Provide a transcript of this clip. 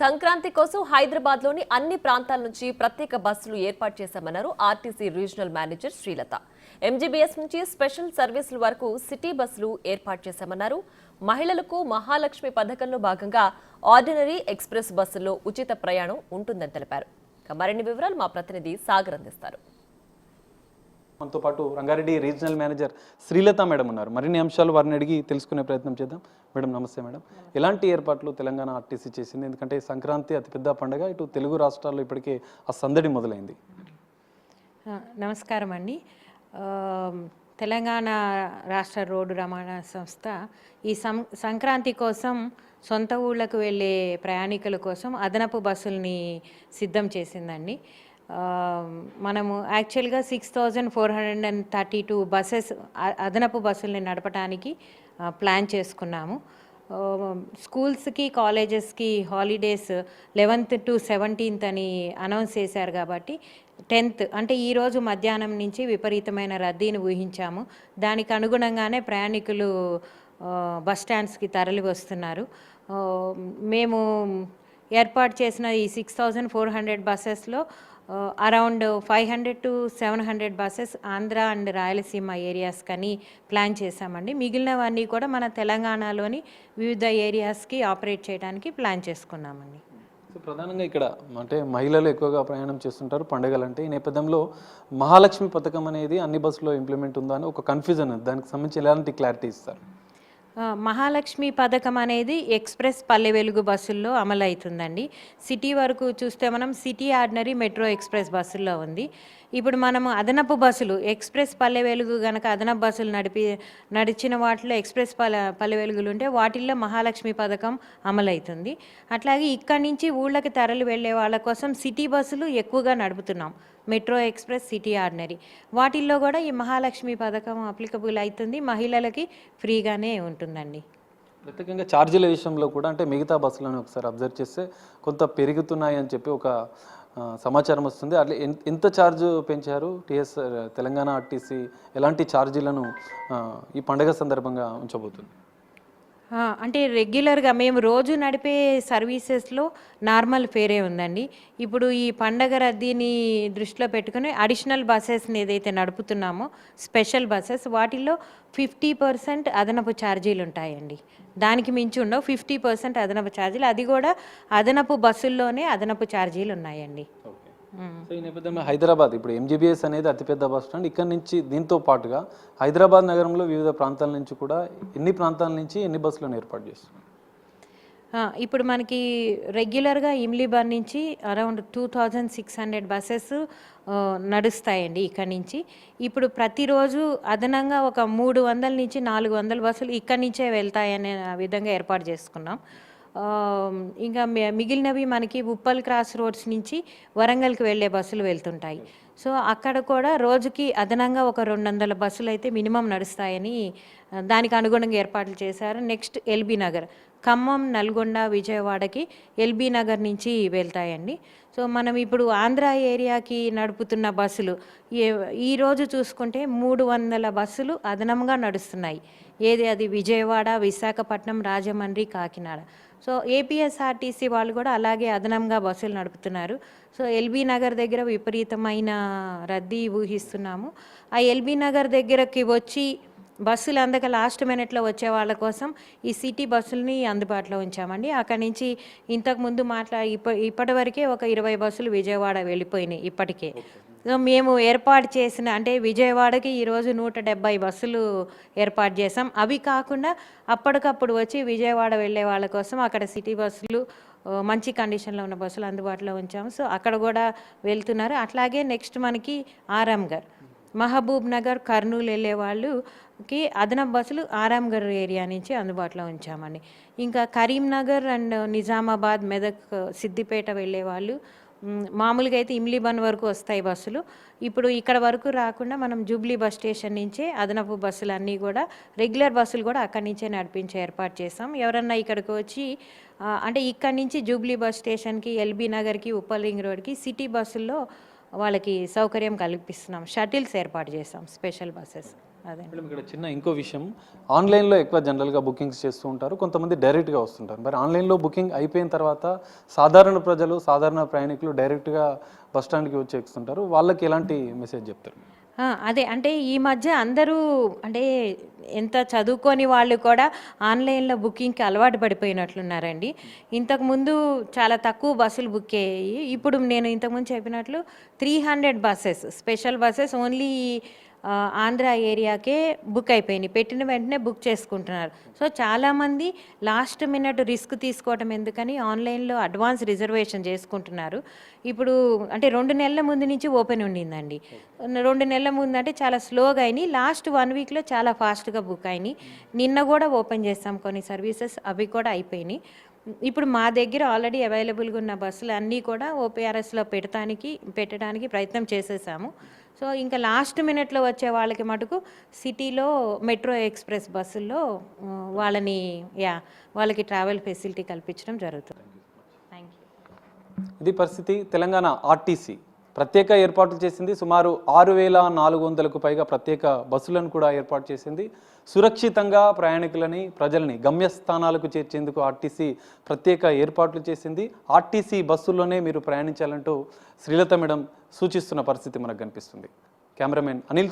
సంక్రాంతి కోసం హైదరాబాద్ లోని అన్ని ప్రాంతాల నుంచి ప్రత్యేక బస్సులు ఏర్పాటు చేశామన్నారు RTC regional manager Srilatha. MGBS నుంచి స్పెషల్ సర్వీసుల వరకు సిటీ బస్సులు ఏర్పాటు చేశామన్నారు. మహిళలకు మహాలక్ష్మి పథకంలో భాగంగా ఆర్డినరీ ఎక్స్ప్రెస్ బస్సుల్లో ఉచిత ప్రయాణం ఉంటుందని తెలిపారు. మరిన్ని వివరాలు మా ప్రతినిధి సాగర్ అందిస్తారు. మనతో పాటు Rangareddy regional manager Srilatha madam ఉన్నారు. మరిన్ని అంశాలు వారిని అడిగి తెలుసుకునే ప్రయత్నం చేద్దాం. మేడం నమస్తే మేడం. ఎలాంటి ఏర్పాట్లు తెలంగాణ ఆర్టీసీ చేసింది? ఎందుకంటే సంక్రాంతి అతిపెద్ద పండుగ, ఇటు తెలుగు రాష్ట్రాల్లో ఇప్పటికే ఆ సందడి మొదలైంది. నమస్కారం అండి. తెలంగాణ రాష్ట్ర రోడ్డు రవాణా సంస్థ ఈ సంక్రాంతి కోసం సొంత ఊళ్ళకు వెళ్ళే ప్రయాణికుల కోసం అదనపు బస్సుల్ని సిద్ధం చేసిందండి. మనము యాక్చువల్గా 6432 బస్సెస్ అదనపు బస్సుల్ని నడపడానికి ప్లాన్ చేసుకున్నాము. స్కూల్స్కి కాలేజెస్కి హాలిడేస్ 11th to 17th అని అనౌన్స్ చేశారు కాబట్టి 10th అంటే ఈరోజు మధ్యాహ్నం నుంచి విపరీతమైన రద్దీని ఊహించాము. దానికి అనుగుణంగానే ప్రయాణికులు బస్ స్టాండ్స్కి తరలి వస్తున్నారు. మేము ఏర్పాటు చేసిన ఈ 6400 బస్సెస్లో around 500 to 700 buses Andhra and Rayalaseema areas కని ప్లాన్ చేశామండి. మిగిలినవన్నీ కూడా మన తెలంగాణలోని వివిధ ఏరియాస్కి ఆపరేట్ చేయడానికి ప్లాన్ చేసుకున్నామండి. సో ప్రధానంగా ఇక్కడ అంటే మహిళలు ఎక్కువగా ప్రయాణం చేస్తుంటారు పండుగలంటే. ఈ నేపథ్యంలో మహాలక్ష్మి పథకం అనేది అన్ని బస్సులో ఇంప్లిమెంట్ ఉందా అని ఒక కన్ఫ్యూజన్ ఉంది. దానికి సంబంధించి ఎలాంటి క్లారిటీ ఇస్తారు? మహాలక్ష్మి పథకం అనేది ఎక్స్ప్రెస్ పల్లె వెలుగు బస్సుల్లో అమలు అవుతుందండి. సిటీ వరకు చూస్తే మనం సిటీ ఆర్డినరీ మెట్రో ఎక్స్ప్రెస్ బస్సుల్లో ఉంది. ఇప్పుడు మనము అదనపు బస్సులు ఎక్స్ప్రెస్ పల్లె వెలుగు కనుక అదనపు బస్సులు నడిచిన వాటిలో ఎక్స్ప్రెస్ పల్లె వెలుగులు ఉంటే వాటిల్లో మహాలక్ష్మి పథకం అమలవుతుంది. అట్లాగే ఇక్కడి నుంచి ఊళ్ళకి తరలి వెళ్ళే వాళ్ళ కోసం సిటీ బస్సులు ఎక్కువగా నడుపుతున్నాం. మెట్రో ఎక్స్ప్రెస్, సిటీ ఆర్డినరీ వాటిల్లో కూడా ఈ మహాలక్ష్మి పథకం అప్లికబుల్ అవుతుంది. మహిళలకి ఫ్రీగానే ఉంటుందండి. ప్రత్యేకంగా ఛార్జీల విషయంలో కూడా అంటే మిగతా బస్సులను ఒకసారి అబ్జర్వ్ చేస్తే కొంత పెరుగుతున్నాయి అని చెప్పి ఒక సమాచారం వస్తుంది. అట్లా ఎంత ఛార్జ్ పెంచారు టీఎస్ తెలంగాణ ఆర్టీసీ? ఎలాంటి ఛార్జీలను ఈ పండుగ సందర్భంగా ఉంచబోతుంది? అంటే రెగ్యులర్గా మేము రోజు నడిపే సర్వీసెస్లో నార్మల్ ఫేరే ఉందండి. ఇప్పుడు ఈ పండగ రద్దీని దృష్టిలో పెట్టుకుని అడిషనల్ బస్సెస్ని ఏదైతే నడుపుతున్నామో స్పెషల్ బస్సెస్ వాటిల్లో 50% అదనపు ఛార్జీలు ఉంటాయండి. దానికి మించి ఉండవు. 50% అదనపు ఛార్జీలు, అది కూడా అదనపు బస్సుల్లోనే అదనపు ఛార్జీలు ఉన్నాయండి. సో ఈ నేపథ్యంలో హైదరాబాద్ ఇప్పుడు ఎంజీబీఎస్ అనేది అతిపెద్ద బస్ స్టాండ్. ఇక్కడ నుంచి దీంతో పాటుగా హైదరాబాద్ నగరంలో వివిధ ప్రాంతాల నుంచి కూడా ఎన్ని బస్సులను ఏర్పాటు చేస్తున్నారు? ఇప్పుడు మనకి రెగ్యులర్గా ఇమ్లీబర్ నుంచి అరౌండ్ 2600 బస్సెస్ నడుస్తాయండి ఇక్కడి నుంచి. ఇప్పుడు ప్రతిరోజు అదనంగా ఒక 300 నుంచి 400 బస్సులు ఇక్కడి నుంచే వెళ్తాయనే విధంగా ఏర్పాటు చేసుకున్నాం. ఇంకా మిగిలినవి మనకి ఉప్పల్ క్రాస్ రోడ్స్ నుంచి వరంగల్కి వెళ్ళే బస్సులు వెళ్తుంటాయి. సో అక్కడ కూడా రోజుకి అదనంగా ఒక 200 బస్సులు అయితే మినిమం నడుస్తాయని దానికి అనుగుణంగా ఏర్పాట్లు చేశారు. నెక్స్ట్ ఎల్బీ నగర్, ఖమ్మం, నల్గొండ, విజయవాడకి ఎల్బీ నగర్ నుంచి వెళ్తాయండి. సో మనం ఇప్పుడు ఆంధ్ర ఏరియాకి నడుపుతున్న బస్సులు ఈరోజు చూసుకుంటే 300 బస్సులు అదనంగా నడుస్తున్నాయి. అది విజయవాడ, విశాఖపట్నం, రాజమండ్రి, కాకినాడ. సో ఏపీఎస్ఆర్టీసీ వాళ్ళు కూడా అలాగే అదనంగా బస్సులు నడుపుతున్నారు. సో ఎల్బీ నగర్ దగ్గర విపరీతమైన రద్దీ ఊహిస్తున్నాము. ఆ ఎల్బీ నగర్ దగ్గరకి వచ్చి బస్సులు అందక లాస్ట్ మినిట్లో వచ్చే వాళ్ళ కోసం ఈ సిటీ బస్సులని అందుబాటులో ఉంచామండి. అక్కడి నుంచి ఇంతకుముందు ఇప్పటివరకే ఒక 20 బస్సులు విజయవాడ వెళ్ళిపోయినాయి ఇప్పటికే. సో మేము ఏర్పాటు చేసిన అంటే విజయవాడకి ఈరోజు 170 బస్సులు ఏర్పాటు చేసాం. అవి కాకుండా అప్పటికప్పుడు వచ్చి విజయవాడ వెళ్ళే వాళ్ళ కోసం అక్కడ సిటీ బస్సులు మంచి కండిషన్లో ఉన్న బస్సులు అందుబాటులో ఉంచాము. సో అక్కడ కూడా వెళ్తున్నారు. అట్లాగే నెక్స్ట్ మనకి ఆరాంఘర్, మహబూబ్ నగర్, కర్నూలు వెళ్ళే వాళ్ళకి అదనపు బస్సులు ఆరాంఘర్ ఏరియా నుంచి అందుబాటులో ఉంచామండి. ఇంకా కరీంనగర్ అండ్ నిజామాబాద్, మెదక్, సిద్దిపేట వెళ్ళే వాళ్ళు మామూలుగా అయితే ఇమ్లీబన్ వరకు వస్తాయి బస్సులు. ఇప్పుడు ఇక్కడ వరకు రాకుండా మనం జూబ్లీ బస్ స్టేషన్ నుంచే అదనపు బస్సులు అన్నీ కూడా రెగ్యులర్ బస్సులు కూడా అక్కడి నుంచే నడిపించే ఏర్పాటు చేస్తాం. ఎవరన్నా ఇక్కడికి వచ్చి అంటే ఇక్కడి నుంచి జూబ్లీ బస్ స్టేషన్కి, ఎల్బీ నగర్కి, ఉప్పల్ రింగ్ రోడ్కి సిటీ బస్సుల్లో వాళ్ళకి సౌకర్యం కల్పిస్తున్నాం. షటిల్స్ ఏర్పాటు చేస్తాం, స్పెషల్ బస్సెస్. అదే. మేడం ఇక్కడ చిన్న ఇంకో విషయం, ఆన్లైన్లో ఎక్కువ జనరల్గా బుకింగ్స్ చేస్తూ ఉంటారు, కొంతమంది డైరెక్ట్గా వస్తుంటారు. మరి ఆన్లైన్లో బుకింగ్ అయిపోయిన తర్వాత సాధారణ ప్రజలు, సాధారణ ప్రయాణికులు డైరెక్ట్గా బస్ స్టాండ్కి వచ్చి ఎక్కుతుంటారు, వాళ్ళకి ఎలాంటి మెసేజ్ చెప్తారు? అదే అంటే ఈ మధ్య అందరూ అంటే ఎంత చదువుకొని వాళ్ళు కూడా ఆన్లైన్లో బుకింగ్కి అలవాటు పడిపోయినట్లున్నారండి. ఇంతకుముందు చాలా తక్కువ బస్సులు బుక్ అయ్యాయి. ఇప్పుడు నేను ఇంతకుముందు చెప్పినట్లు 300 buses, special buses only Andhra ఏరియాకే బుక్ అయిపోయినాయి. పెట్టిన వెంటనే బుక్ చేసుకుంటున్నారు. సో చాలామంది లాస్ట్ మినిట్ రిస్క్ తీసుకోవడం ఎందుకని ఆన్లైన్లో అడ్వాన్స్ రిజర్వేషన్ చేసుకుంటున్నారు. ఇప్పుడు అంటే 2 నెలల ముందు నుంచి ఓపెన్ ఉండిందండి. 2 నెలల ముందు అంటే చాలా స్లోగా అయినాయి. లాస్ట్ 1 వీక్లో చాలా ఫాస్ట్గా బుక్ అయినాయి. నిన్న కూడా ఓపెన్ చేస్తాం కొన్ని సర్వీసెస్, అవి కూడా అయిపోయినాయి. ఇప్పుడు మా దగ్గర ఆల్రెడీ అవైలబుల్గా ఉన్న బస్సులు అన్నీ కూడా ఓపీఆర్ఎస్లో పెట్టడానికి ప్రయత్నం చేసేసాము. సో ఇంకా లాస్ట్ మినిట్లో వచ్చే వాళ్ళకి మటుకు సిటీలో మెట్రో ఎక్స్ప్రెస్ బస్సుల్లో వాళ్ళకి ట్రావెల్ ఫెసిలిటీ కల్పించడం జరుగుతుంది. Thank you. ఇది పరిస్థితి. తెలంగాణ ఆర్టీసీ ప్రత్యేక ఏర్పాట్లు చేసింది. సుమారు 6,400కు పైగా ప్రత్యేక బస్సులను కూడా ఏర్పాటు చేసింది. సురక్షితంగా ప్రయాణికులని, ప్రజల్ని గమ్యస్థానాలకు చేర్చేందుకు ఆర్టీసీ ప్రత్యేక ఏర్పాట్లు చేసింది. ఆర్టీసీ బస్సుల్లోనే మీరు ప్రయాణించాలంటూ శ్రీలత మేడం సూచిస్తున్న పరిస్థితి మనకు కనిపిస్తుంది. కెమెరామెన్ అనిల్